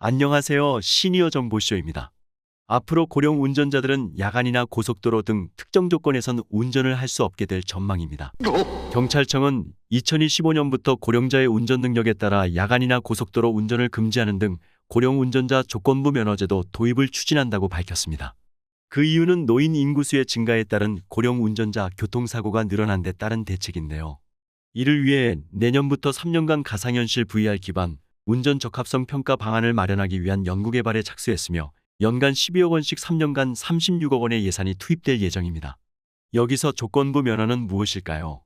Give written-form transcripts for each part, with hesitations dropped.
안녕하세요. 시니어 정보쇼입니다. 앞으로 고령 운전자들은 야간이나 고속도로 등 특정 조건에선 운전을 할 수 없게 될 전망입니다. 경찰청은 2025년부터 고령자의 운전 능력에 따라 야간이나 고속도로 운전을 금지하는 등 고령 운전자 조건부 면허제도 도입을 추진한다고 밝혔습니다. 그 이유는 노인 인구수의 증가에 따른 고령 운전자 교통사고가 늘어난 데 따른 대책인데요. 이를 위해 내년부터 3년간 가상현실 VR 기반 운전 적합성 평가 방안을 마련하기 위한 연구개발에 착수했으며 연간 12억 원씩 3년간 36억 원의 예산이 투입될 예정입니다. 여기서 조건부 면허는 무엇일까요?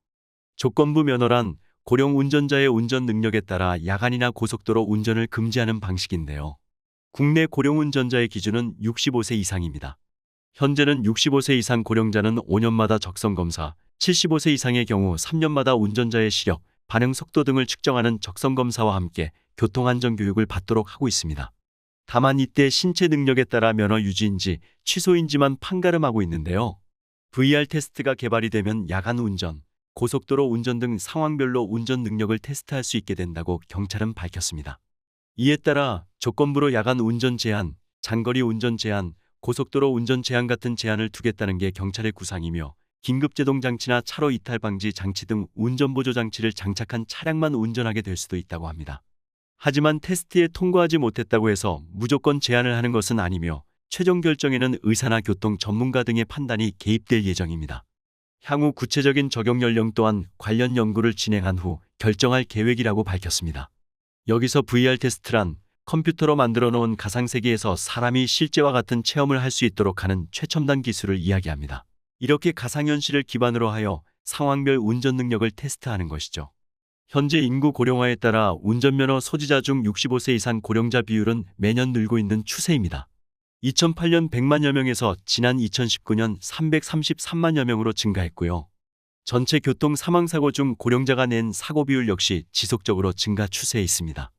조건부 면허란 고령 운전자의 운전 능력에 따라 야간이나 고속도로 운전을 금지하는 방식인데요. 국내 고령 운전자의 기준은 65세 이상입니다. 현재는 65세 이상 고령자는 5년마다 적성검사, 75세 이상의 경우 3년마다 운전자의 시력, 반응 속도 등을 측정하는 적성검사와 함께 교통안전교육을 받도록 하고 있습니다. 다만 이때 신체 능력에 따라 면허 유지인지 취소인지만 판가름하고 있는데요. VR 테스트가 개발이 되면 야간 운전, 고속도로 운전 등 상황별로 운전 능력을 테스트할 수 있게 된다고 경찰은 밝혔습니다. 이에 따라 조건부로 야간 운전 제한, 장거리 운전 제한, 고속도로 운전 제한 같은 제한을 두겠다는 게 경찰의 구상이며 긴급제동 장치나 차로 이탈 방지 장치 등 운전보조 장치를 장착한 차량만 운전하게 될 수도 있다고 합니다. 하지만 테스트에 통과하지 못했다고 해서 무조건 제한을 하는 것은 아니며 최종 결정에는 의사나 교통 전문가 등의 판단이 개입될 예정입니다. 향후 구체적인 적용 연령 또한 관련 연구를 진행한 후 결정할 계획이라고 밝혔습니다. 여기서 VR 테스트란 컴퓨터로 만들어 놓은 가상세계에서 사람이 실제와 같은 체험을 할 수 있도록 하는 최첨단 기술을 이야기합니다. 이렇게 가상현실을 기반으로 하여 상황별 운전 능력을 테스트하는 것이죠. 현재 인구 고령화에 따라 운전면허 소지자 중 65세 이상 고령자 비율은 매년 늘고 있는 추세입니다. 2008년 100만여 명에서 지난 2019년 333만여 명으로 증가했고요. 전체 교통 사망사고 중 고령자가 낸 사고 비율 역시 지속적으로 증가 추세에 있습니다.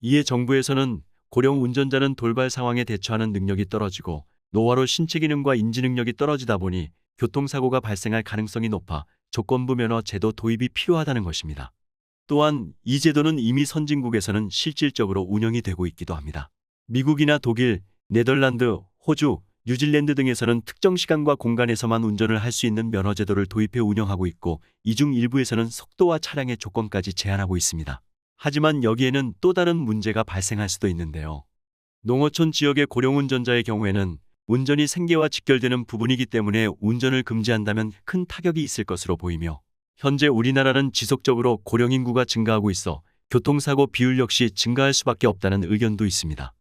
이에 정부에서는 고령 운전자는 돌발 상황에 대처하는 능력이 떨어지고 노화로 신체 기능과 인지 능력이 떨어지다 보니 교통사고가 발생할 가능성이 높아 조건부 면허 제도 도입이 필요하다는 것입니다. 또한 이 제도는 이미 선진국에서는 실질적으로 운영이 되고 있기도 합니다. 미국이나 독일, 네덜란드, 호주, 뉴질랜드 등에서는 특정 시간과 공간에서만 운전을 할 수 있는 면허 제도를 도입해 운영하고 있고 이 중 일부에서는 속도와 차량의 조건까지 제한하고 있습니다. 하지만 여기에는 또 다른 문제가 발생할 수도 있는데요. 농어촌 지역의 고령 운전자의 경우에는 운전이 생계와 직결되는 부분이기 때문에 운전을 금지한다면 큰 타격이 있을 것으로 보이며 현재 우리나라는 지속적으로 고령 인구가 증가하고 있어 교통사고 비율 역시 증가할 수밖에 없다는 의견도 있습니다.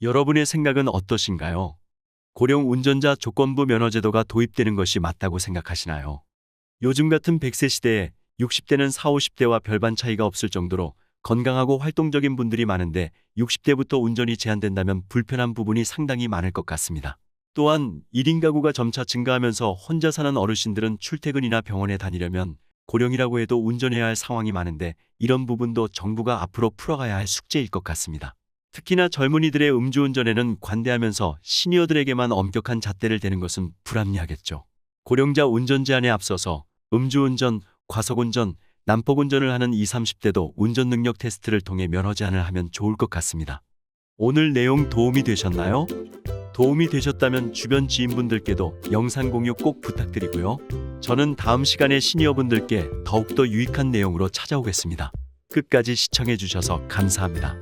여러분의 생각은 어떠신가요? 고령 운전자 조건부 면허 제도가 도입되는 것이 맞다고 생각하시나요? 요즘 같은 100세 시대에 60대는 40, 50대와 별반 차이가 없을 정도로 건강하고 활동적인 분들이 많은데 60대부터 운전이 제한된다면 불편한 부분이 상당히 많을 것 같습니다. 또한 1인 가구가 점차 증가하면서 혼자 사는 어르신들은 출퇴근이나 병원에 다니려면 고령이라고 해도 운전해야 할 상황이 많은데 이런 부분도 정부가 앞으로 풀어가야 할 숙제일 것 같습니다. 특히나 젊은이들의 음주운전에는 관대하면서 시니어들에게만 엄격한 잣대를 대는 것은 불합리하겠죠. 고령자 운전 제한에 앞서서 음주운전, 과속운전, 난폭운전을 하는 20, 30대도 운전 능력 테스트를 통해 면허 제한을 하면 좋을 것 같습니다. 오늘 내용 도움이 되셨나요? 도움이 되셨다면 주변 지인분들께도 영상 공유 꼭 부탁드리고요. 저는 다음 시간에 시니어분들께 더욱더 유익한 내용으로 찾아오겠습니다. 끝까지 시청해 주셔서 감사합니다.